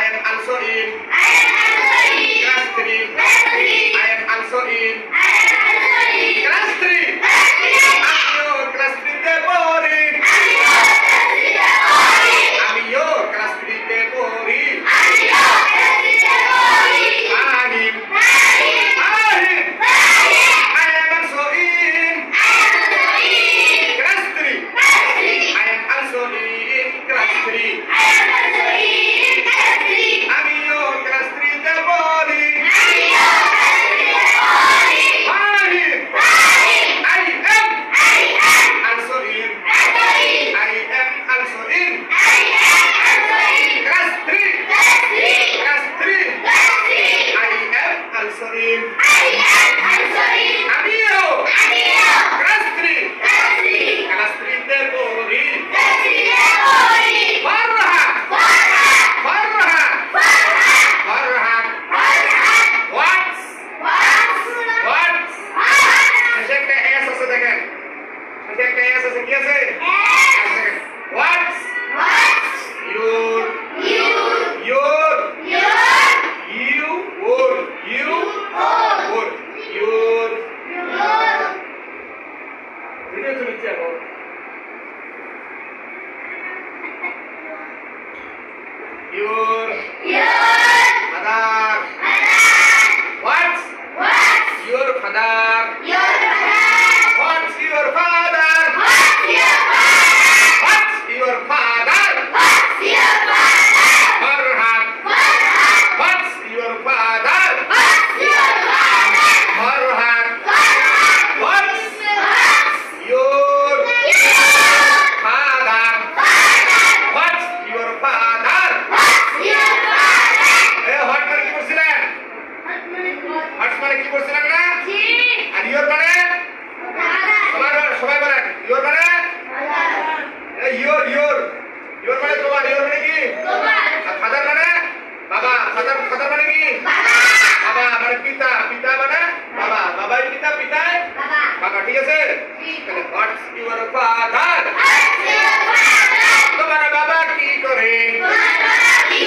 am also in class 3. I am also in class 3. আমিও class 3 তে পড়ি। আমিও ক্লাস 3 তে পড়ি। Fahim Fahim I am also in class 3. I am also in class 3. আমিও ক্লাস 3 তে পড়ি। Fahim I am also in I am also in class 3. Class 3. I am also in আমিও class 3 class 3 তে পড়ি। ফারহান ফারহান ফারহান What's শেষে একটা এস আছে দেখেন, শেষে একটা এস আছে, কি আছে? What's your ভিডিও তুমি চাও your father. What's your father? What's your father? What's your father? Farhan. What's your father? Farhan. What's your father? What's your father? Hot মানে কি বলছিলেন? হট মানে কি বলছিলেন না? আর ইয়োর মানে? সবাই বলেন ইয়োর মানে? ইয়োর মানে তোমার, ইয়োর মানে কি? আর ফাদার মানে? বাবা। ফাদার মানে কি? বাবা মানে পিতা, পিতা মানে বাবা, বাবাই পিতা, পিতায় বাবা। ঠিক আছে? তাহলে হোয়াটস ইউর ফাদার?